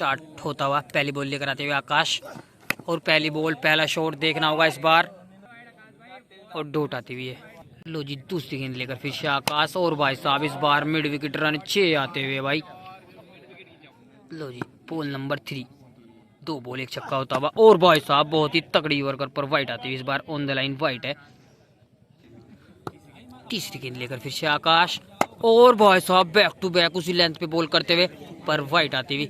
Start होता हुआ। पहली बॉल लेकर आते हुए आकाश, और पहली बॉल पहला शॉट देखना होगा इस बार, और डोट आती हुई है। लो जी दूसरी गेंद लेकर फिर से आकाश, और भाई साहब इस बार मिड विकेट रन 6 आते हुए भाई। लो जी बॉल नंबर 3, 2 बॉल 1 छक्का होता हुआ, और भाई साहब बहुत ही तगड़ी ओवर पर वाइट आती हुई। इस बार ऑन द लाइन वाइट है। तीसरी गेंद लेकर फिर से आकाश, और भाई साहब बैक टू बैक उसी लेंथ पे बॉल करते हुए पर वाइट आती हुई।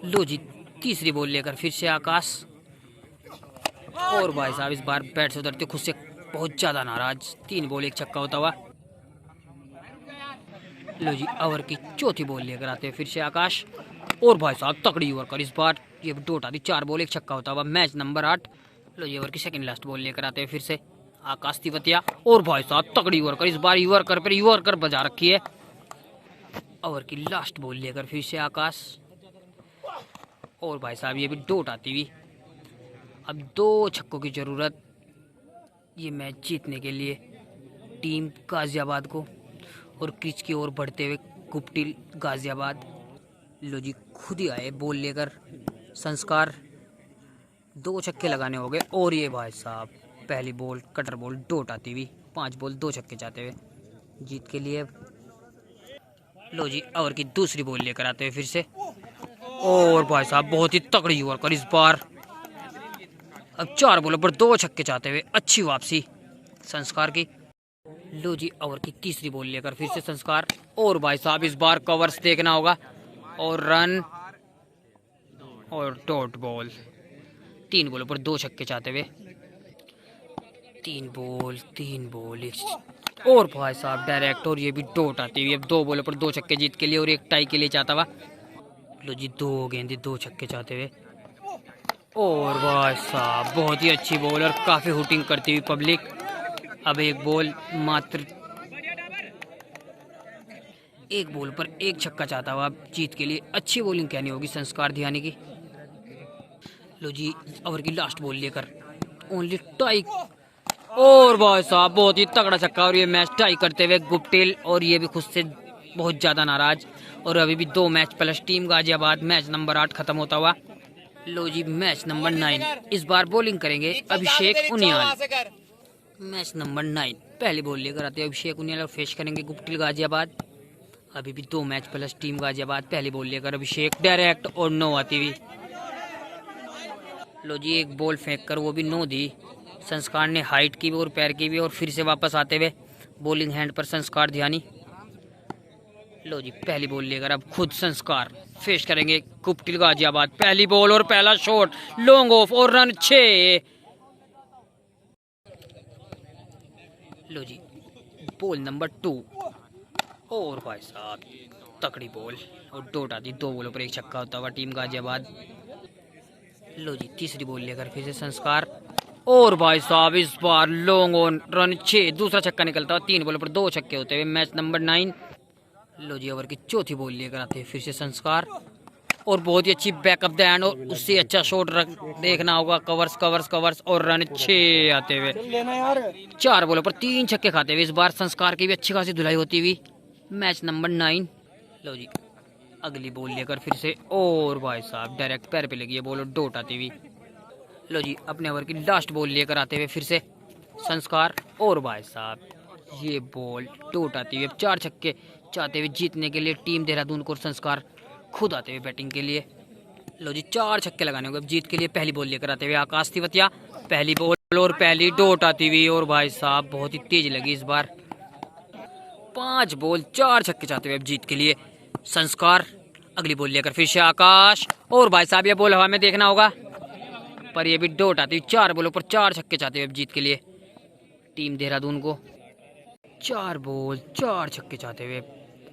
लो जी तीसरी बॉल लेकर फिर से आकाश, और भाई साहब इस बार बैट से उतरते खुद से बहुत ज्यादा नाराज। 3 बॉल 1 छक्का होता हुआ। लो जी ओवर की चौथी बॉल लेकर आते हैं फिर से आकाश, और भाई साहब तगड़ी ओवर कर इस बार ये डोट आती। 4 बॉल 1 छक्का होता हुआ। Match number 8। लो जी ओवर की सेकंड लास्ट बॉल लेकर आते हैं फिर से आकाश तिवतिया, और भाई साहब तगड़ी ओवर कर इस बार यूवर कर पर यूवर कर बजा रखी है। ओवर की लास्ट बॉल लेकर फिर से आकाश, और भाई साहब ये भी डोट आती हुई। अब 2 छक्कों की जरूरत ये मैच जीतने के लिए टीम गाजियाबाद को, और क्रिच की ओर बढ़ते हुए गुप्टिल गाजियाबाद। लो जी खुद ही आए बॉल लेकर संस्कार, 2 छक्के लगाने हो गए, और ये भाई साहब पहली बॉल कटर बॉल डोट आती हुई। 5 बॉल 2 छक्के चाहते हुए जीत के लिए। लो जी ओवर की दूसरी बॉल लेकर आते हुए फिर से, और भाई साहब बहुत ही तगड़ी ओवर कर इस बार। अब 4 बॉलों पर 2 छक्के चाहते हुए अच्छी वापसी संस्कार की। लो जी ओवर की तीसरी बॉल लेकर फिर से संस्कार, और भाई साहब इस बार कवर्स देखना होगा, और रन और डॉट बॉल। 3 बॉलों पर 2 छक्के चाहते हुए। 3 बॉल 1, और भाई साहब डायरेक्ट, और ये भी डॉट आती हुई। अब 2 बॉलों पर 2 छक्के जीत के लिए, और 1 टाई के लिए चाहता हुआ। लो जी 2 गेंदे 2 छक्के चाहते हुए, और भाई साहब बहुत ही अच्छी बॉल, और काफी हुटिंग करती हुई पब्लिक। अब 1 बॉल मात्र 1 बॉल पर 1 छक्का चाहता हुआ। अब जीत के लिए अच्छी बॉलिंग कहनी होगी संस्कार धियानी की। लो जी ओवर की लास्ट बॉल लेकर ओनली टाई, और भाई साहब बहुत ही तगड़ा छक्का, और ये मैच टाई करते हुए गुप्टिल, और ये भी खुद से बहुत ज्यादा नाराज। और अभी भी 2 match plus team Ghaziabad. Match number 8 खत्म होता हुआ। लो जी मैच नंबर 9, इस बार बॉलिंग करेंगे अभिषेक उनियाल। मैच नंबर 9 पहली बॉल लेकर आते हैं अभिषेक उनियाल, और फेस करेंगे गुप्टिल गाजियाबाद। अभी भी 2 मैच प्लस टीम गाजियाबाद। पहली बॉल लेकर अभिषेक डायरेक्ट, और 9 आती हुई। लो जी 1 बॉल फेंक कर वो भी 9 दी। संस्कार ने हाइट की भी और पैर की भी, और फिर से वापस आते हुए बॉलिंग हैंड पर संस्कार ध्यानी। लो जी पहली बॉल लेकर अब खुद संस्कार फेस करेंगे गुप्टिल गाजियाबाद। पहली बॉल और पहला शॉट लॉन्ग ऑफ, और रन 6। लो जी बॉल नंबर 2, और भाई साहब तकड़ी बॉल, और डोट आती। 2 बॉलों पर 1 छक्का होता हुआ टीम गाजियाबाद। लो जी तीसरी बॉल लेकर फिर से संस्कार, और भाई साहब इस बार लॉन्ग ऑन, रन 6। दूसरा छक्का निकलता हुआ। 3 बॉलों पर 2 छक्के होते हुए। Match number 9। लो जी ओवर की चौथी बॉल लेकर आते हैं फिर से संस्कार, और बहुत ही अच्छी बैकअप द एंड, और उससे अच्छा शॉट देखना होगा। कवर्स कवर्स कवर्स, और रन 6 आते हुए। 4 बॉलों पर 3 छक्के खाते हुए इस बार संस्कार की भी अच्छी खासी धुलाई होती हुई। Match number 9। लो जी अगली बॉल लेकर फिर से, और भाई साहब डायरेक्ट पैर पे लगी है बॉल, और डोट आती हुई। लो जी अपने ओवर की लास्ट बॉल लेकर आते हुए फिर से संस्कार, और भाई साहब ये बॉल डोट आती हुई। 4 छक्के चाहते हुए जीतने के लिए टीम देहरादून को, और संस्कार खुद आते हुए बैटिंग के लिए। लो जी 4 छक्के लगाने होंगे जीत के लिए। पहली बॉल लेकर आते हुए आकाश तिवतिया। पहली बॉल और पहली डोट आती हुई, और भाई साहब बहुत ही तेज लगी इस बार। 5 बॉल 4 छक्के चाहते हुए अब जीत के लिए संस्कार। अगली बॉल लेकर फिर से आकाश, और भाई साहब ये बॉल हवा में देखना होगा, पर ये भी डोट आती हुई। 4 बॉलों पर 4 छक्के चाहते हुए अब जीत के लिए टीम देहरादून को। 4 बॉल 4 छक्के चाहते हुए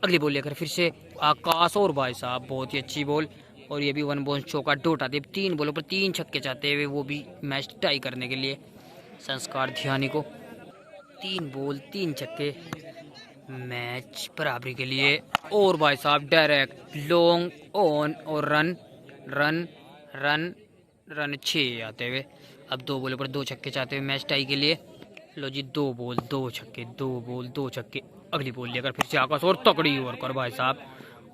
अगली बॉल लेकर फिर से आकाश, और भाई साहब बहुत ही अच्छी बॉल, और ये भी 1 बॉल चौका डोट आती है। 3 बॉलों पर 3 छक्के चाहते हुए, वो भी मैच टाई करने के लिए संस्कार धियानी को। 3 बॉल 3 छक्के, मैच बराबरी के लिए। और भाई साहब डायरेक्ट लॉन्ग ऑन, और रन रन रन रन 6 आते हुए। अब 2 बॉलों पर 2 छक्के चाहते हुए मैच टाई के लिए। लो जी 2 बॉल 2 छक्के, 2 बॉल 2 छक्के। अगली बॉल लेकर फिर से आकाश, और तकड़ी ओवर कर भाई साहब,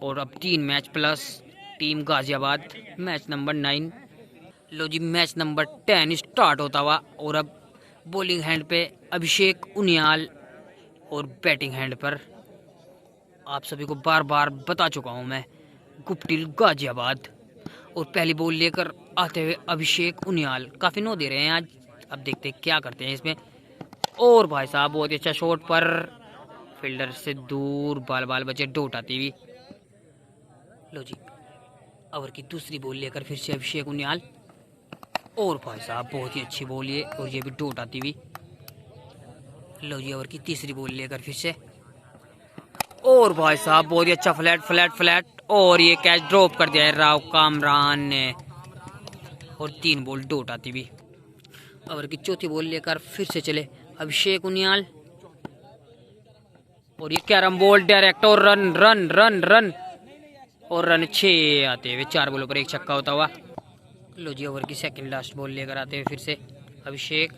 और अब 3 match plus team Ghaziabad. Match number 9। लो जी मैच नंबर 10 स्टार्ट होता हुआ और अब बॉलिंग हैंड पे अभिषेक उनियाल और बैटिंग हैंड पर आप सभी को बार बार बता चुका हूं मैं, गुप्टिल गाजियाबाद। और पहली बॉल लेकर आते हुए अभिषेक उनियाल काफ़ी नो दे रहे हैं आज। अब देखते हैं क्या करते हैं इसमें। और भाई साहब बहुत ही अच्छा शॉट पर फील्डर से दूर, बाल बाल बचे, डोट आती हुई। लो जी ओवर की दूसरी बॉल लेकर फिर से अभिषेक उनियाल। और भाई साहब बहुत ही अच्छी बॉल ये, और ये भी डोट आती हुई। लो जी ओवर की तीसरी बॉल लेकर फिर से, और भाई साहब बहुत ही अच्छा फ्लैट फ्लैट फ्लैट, और ये कैच ड्रॉप कर दिया है राव कामरान ने। और 3 बॉल डोट आती हुई। ओवर की चौथी बॉल लेकर फिर से चले अभिषेक उनियाल, और ये कैरम बोल्ट डायरेक्ट, और रन रन रन रन, और रन 6 आते हुए 4 बॉलों पर 1 छक्का होता हुआ। लो जी ओवर की सेकंड लास्ट बॉल लेकर आते हुए फिर से अभिषेक,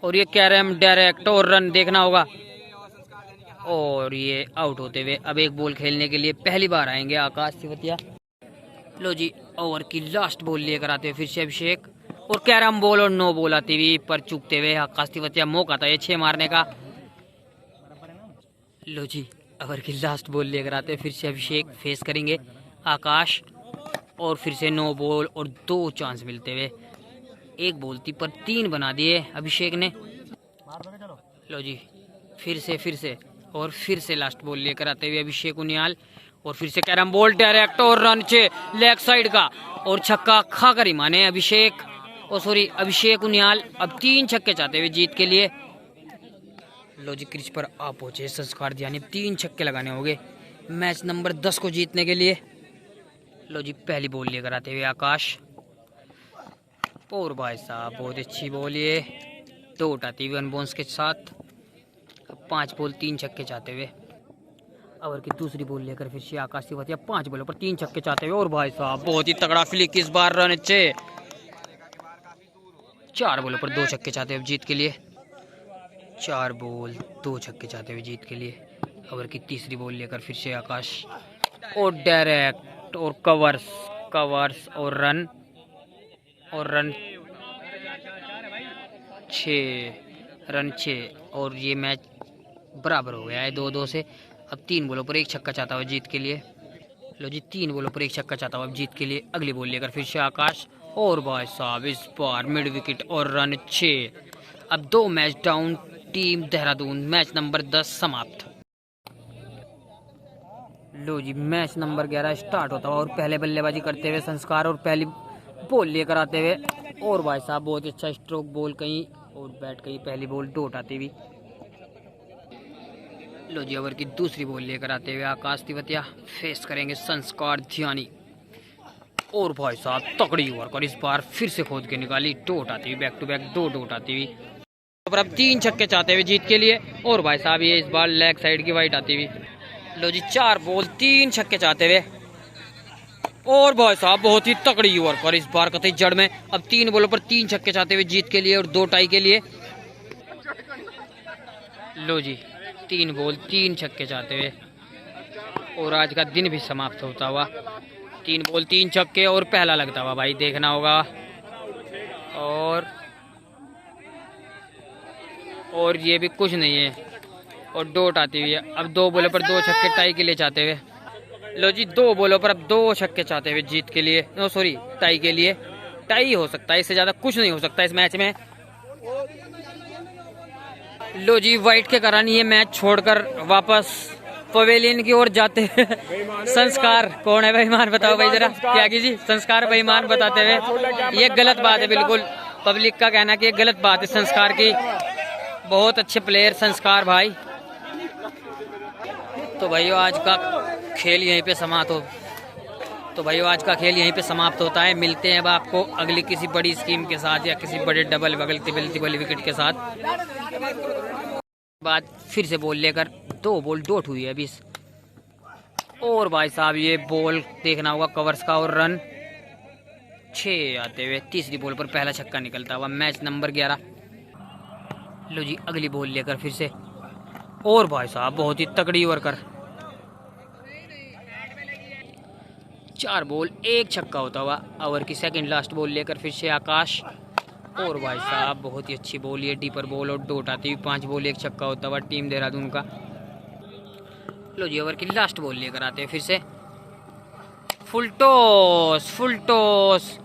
और ये कैरम डायरेक्ट, और रन देखना होगा। और ये आउट होते हुए अब 1 बॉल खेलने के लिए पहली बार आएंगे आकाश तिवतिया। लो जी ओवर की लास्ट बॉल लेकर आते हुए फिर से अभिषेक, और कैरम बॉल और 9 बॉल आती हुई पर चूकते हुए आकाश तिवतिया। मौका था ये 6 मारने का। लो जी ओवर की लास्ट बॉल लेकर आते हुए फिर से अभिषेक फेस करेंगे आकाश, और फिर से 9 बॉल और 2 चांस मिलते हुए 1 बॉल थी पर 3 बना दिए अभिषेक ने। लो जी फिर से और फिर से लास्ट बॉल लेकर आते हुए अभिषेक उनियाल, और फिर से कैरम बोल डायरेक्ट, और रन 6 लेग साइड का, और छक्का खाकर ही माने अभिषेक, और सॉरी अभिषेक उनियाल अब 3 छक्के चाहते हुए जीत के लिए। लो जी क्रीज पर आप पहुंचे संस्कार ध्यानी, 3 छक्के लगाने होंगे मैच नंबर 10 को जीतने के लिए। लो जी पहली बॉल लेकर आते हुए आकाश, और भाई साहब बहुत अच्छी बॉल ये, 2 उठाती हुई 1 बाउंस के साथ। 5 बॉल 3 छक्के चाहते हुए ओवर की दूसरी बॉल लेकर फिर से आकाश तिवारी 5 बॉलों पर 3 छक्के चाहते हुए। और भाई साहब बहुत ही तगड़ा फ्लिक इस बार, रन 6, 4 बॉलों पर 2 छक्के चाहते हुए जीत के लिए। 4 बॉल 2 छक्के चाहते हुए जीत के लिए। ओवर की तीसरी बॉल लेकर फिर से आकाश, और डायरेक्ट, और कवर्स कवर्स, और रन 6, और ये मैच बराबर हो गया है 2-2 से। अब 3 बॉलों पर 1 छक्का चाहता हुआ जीत के लिए। लो जी 3 बॉलों पर 1 छक्का चाहता हुआ जीत के लिए। अगली बॉल लेकर फिर से आकाश, और भाई साहब इस बार मिड विकेट, और रन 6। अब 2 match down team Dehradun. Match number 10 समाप्त। लो जी मैच नंबर 11 स्टार्ट होता हुआ, और पहले बल्लेबाजी करते हुए संस्कार, और पहली बॉल लेकर आते हुए, और भाई साहब बहुत अच्छा स्ट्रोक बॉल कहीं और बैट कहीं, पहली बॉल डोट आती हुई। लो जी ओवर की दूसरी बॉल लेकर आते हुए आकाश तिवतिया फेस करेंगे संस्कार ध्यानी, और भाई साहब तकड़ी ओवर कर इस बार फिर से खोद के निकाली, डोट आती हुई, बैक टू बैक 2 डोट आती हुई। पर अब 3 छक्के चाहते हुए जीत के लिए, और भाई साहब ये इस बार लेग साइड की वाइट आती हुई। लो जी 4 बॉल 3 छक्के चाहते हुए, और भाई साहब बहुत ही तकड़ी ओवर कर इस बार कतई जड़ में। अब 3 बॉलों पर 3 छक्के चाहते हुए जीत के लिए, और 2 टाई के लिए। लो जी 3 बॉल 3 छक्के चाहते हुए, और आज का दिन भी समाप्त होता हुआ। 3 बॉल 3 छक्के और पहला लगता हुआ भाई, देखना होगा। और ये भी कुछ नहीं है, और डोट आती हुई है। अब 2 बॉलों पर 2 छक्के टाई के लिए चाहते हुए। लो जी 2 बॉलों पर अब 2 छक्के चाहते हुए जीत के लिए, नो सॉरी टाई के लिए। टाई हो सकता है, इससे ज़्यादा कुछ नहीं हो सकता इस मैच में। लो जी वाइट के कारण ये मैच छोड़कर वापस पवेलियन की ओर जाते संस्कार कौन है बेईमान, बताओ भाई जरा त्यागी जी। संस्कार बेईमान बताते हुए, ये गलत बात है बिल्कुल। पब्लिक का कहना कि ये गलत बात है संस्कार की। बहुत अच्छे प्लेयर संस्कार भाई। तो भाइयों आज का खेल यहीं पे समाप्त होता है। मिलते हैं अब आपको अगली किसी बड़ी स्कीम के साथ, या किसी बड़े डबल बगल तिबल विकेट के साथ। बाद फिर से बॉल लेकर 2 बॉल डोट हुई है अभी। और भाई साहब ये बॉल देखना होगा कवर्स का, और रन 6 आते हुए। तीसरी बॉल पर पहला छक्का निकलता हुआ। Match number 11। लो जी अगली बॉल लेकर फिर से, और भाई साहब बहुत ही तगड़ी ओवर कर, 4 बॉल 1 छक्का होता हुआ ओवर की सेकंड लास्ट बॉल लेकर फिर से आकाश। और भाई साहब बहुत ही अच्छी बॉल, ये डीपर बॉल और डोट आती हुई 5 बॉल 1 छक्का होता हुआ टीम देहरादून का। लो जी ओवर की लास्ट बॉल लेकर आते हैं फिर से। Full toss, full toss.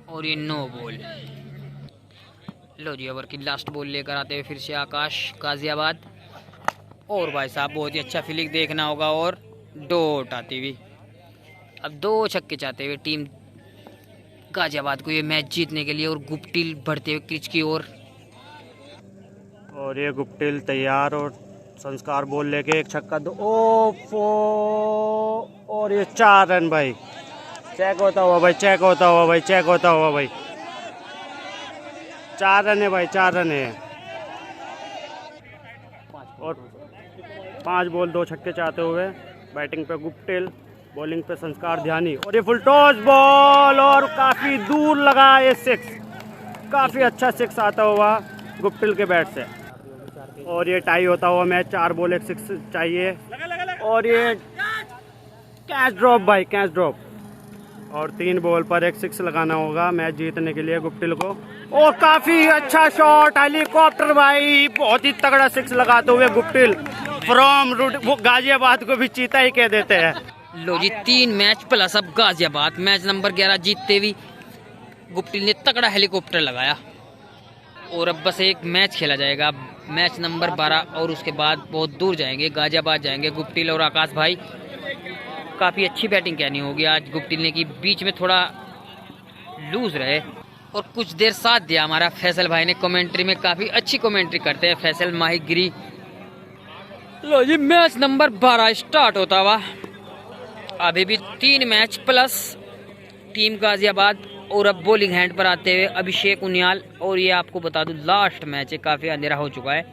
और ये 9 बॉल। लो जी ओवर की लास्ट बॉल लेकर आते हुए फिर से आकाश गाजियाबाद। और भाई साहब बहुत ही अच्छा फील्डिंग देखना होगा और डोट आती हुई। अब 2 छक्के चाहते हुए टीम गाजियाबाद को ये मैच जीतने के लिए। और गुप्टिल बढ़ते हुए क्रिच की ओर। और ये गुप्टिल तैयार और संस्कार बॉल लेके 1 छक्का 2 ओफो। और ये 4 रन भाई। चेक होता हुआ भाई, चेक होता हुआ भाई, चेक होता हुआ भाई। 4 रन है भाई, 4 रन है। और 5 बॉल 2 छक्के चाहते हुए बैटिंग पे गुप्टिल, बॉलिंग पे संस्कार ध्यानी। और ये फुल टॉस बॉल और काफ़ी दूर लगा ये 6। काफ़ी अच्छा 6 आता हुआ गुप्टिल के बैट से। और ये टाई होता हुआ मैच, 4 बॉल 1 6 चाहिए। और ये कैच ड्रॉप भाई, कैच ड्रॉप। और 3 बॉल पर 1 6 लगाना होगा मैच जीतने के लिए गुप्टिल को। और काफ़ी अच्छा शॉट, हेलीकॉप्टर भाई। बहुत ही तगड़ा 6 लगाते हुए गुप्टिल फ्रॉम गाजियाबाद को भी चीता ही कह देते हैं। लो जी 3 मैच प्लस अब गाजियाबाद मैच नंबर 11 जीतते हुए गुप्टिल ने तगड़ा हेलीकॉप्टर लगाया। और अब बस एक मैच खेला जाएगा, मैच नंबर 12। और उसके बाद बहुत दूर जाएंगे, गाजियाबाद जाएंगे गुप्टिल और आकाश भाई। काफ़ी अच्छी बैटिंग कहनी होगी आज गुप्टिल ने की। बीच में थोड़ा लूज रहे और कुछ देर साथ दिया हमारा फैसल भाई ने कमेंट्री में। काफ़ी अच्छी कमेंट्री करते हैं फैसल माहिगिरी। लो जी मैच नंबर 12 स्टार्ट होता हुआ। अभी भी 3 मैच प्लस टीम गाजियाबाद। और अब बॉलिंग हैंड पर आते हुए अभिषेक उनियाल। और ये आपको बता दूं लास्ट मैच है, काफ़ी अंधेरा हो चुका है।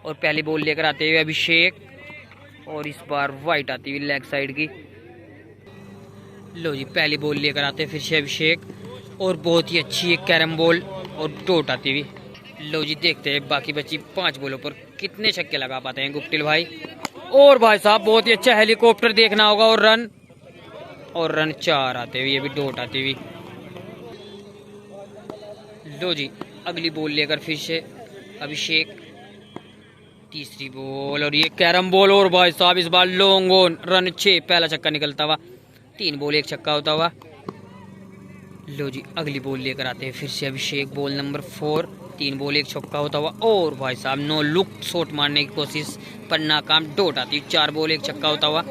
और पहली बॉल लेकर आते हुए अभिषेक। और इस बार वाइट आती हुई लेग साइड की। लो जी पहली बॉल लेकर आते हैं फिर से अभिषेक। और बहुत ही अच्छी एक कैरम बॉल और डोट आती हुई। लो जी देखते हैं बाकी बची 5 बॉलों पर कितने छक्के लगा पाते हैं गुप्टिल भाई। और भाई साहब बहुत ही अच्छा हेलीकॉप्टर देखना होगा। और रन 4 आते हुए, ये भी डोट आती हुई। लो जी अगली बॉल लेकर फिर से अभिषेक। तीसरी बॉल और ये कैरम बॉल। और भाई साहब इस बार लॉन्ग ऑन, रन 6, पहला छक्का निकलता हुआ। 3 बॉल 1 छक्का होता हुआ। लो जी अगली बॉल लेकर आते हैं फिर से अभिषेक, बॉल नंबर 4। 3 बॉल 1 छक्का होता हुआ। और भाई साहब नो लुक शॉट मारने की कोशिश पर नाकाम, डोट आती। 4 बॉल 1 छक्का होता हुआ।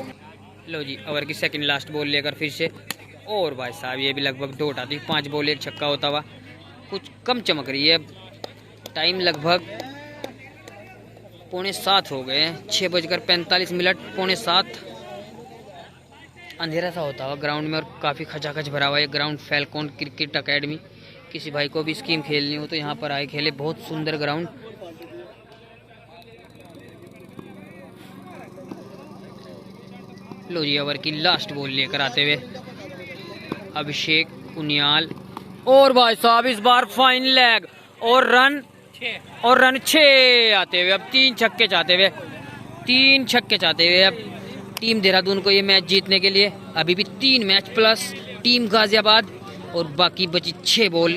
लो जी ओवर की सेकंड लास्ट बॉल लेकर फिर से। और भाई साहब ये भी लगभग डोट आती। 5 बॉल 1 छक्का होता हुआ। कुछ कम चमक रही है। टाइम लगभग 6:45 हो गए हैं। 6:45, 6:45। अंधेरा सा होता हुआ ग्राउंड में और काफ़ी खचाखच भरा हुआ है ग्राउंड। फैल्कॉन क्रिकेट अकेडमी, किसी भाई को भी स्कीम खेलनी हो तो यहाँ पर आए खेले। बहुत सुंदर ग्राउंड। लो जी ओवर की लास्ट बॉल लेकर आते हुए अभिषेक उनियाल। और भाई साहब इस बार फाइन लेग और रन 6 आते हुए। अब 3 छक्के चाहते हुए, 3 छक्के चाहते हुए अब टीम देहरादून को ये मैच जीतने के लिए। अभी भी 3 मैच प्लस टीम गाजियाबाद। और बाकी बची 6 बॉल,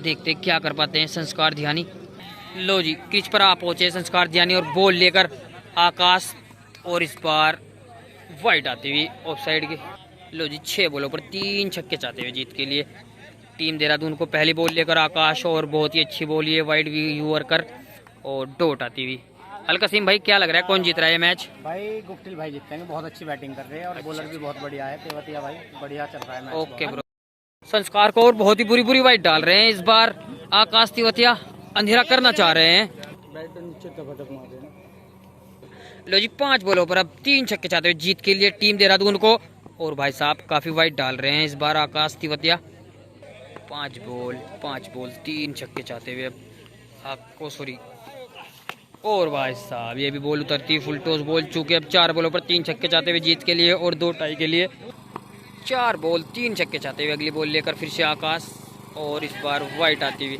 देखते क्या कर पाते हैं संस्कार ध्यानी। लो जी क्रिच पर आ पहुंचे संस्कार ध्यानी और बॉल लेकर आकाश। और इस बार वाइट आती हुई ऑफ साइड की। लो जी 6 बॉलों पर 3 छक्के चाहते हुए जीत के लिए टीम देहरादून को। पहली बॉल लेकर आकाश और बहुत ही अच्छी बॉल ये वाइड व्यूअर और डोट आती हुई। अलकासिम भाई क्या लग रहा है कौन जीत रहा है ये मैच? भाई गुप्टिल भाई जीतते हैं, बहुत अच्छी बैटिंग कर रहे हैं और बॉलर भी बहुत बढ़िया है। तेवतिया भाई बढ़िया चल रहा है मैच। Okay bro. संस्कार को और बहुत ही बुरी वाइट डाल रहे हैं इस बार आकाश तेवतिया। अंधेरा करना चाह रहे हैं। लो जी 5 बॉलों पर अब 3 छक्के चाहते हुए जीत के लिए टीम देहरादून को। और भाई साहब काफी वाइट डाल रहे हैं इस बार आकाश तेवतिया। 5 बॉल 3 छक्के चाहते हुए आपको सॉरी। और भाई साहब ये भी बॉल उतरती फुल टॉस बॉल। चूंकि अब 4 बॉलों पर 3 छक्के चाहते हुए जीत के लिए और 2 टाई के लिए। 4 बॉल 3 छक्के चाहते हुए अगली बॉल लेकर फिर से आकाश। और इस बार वाइट आती हुई।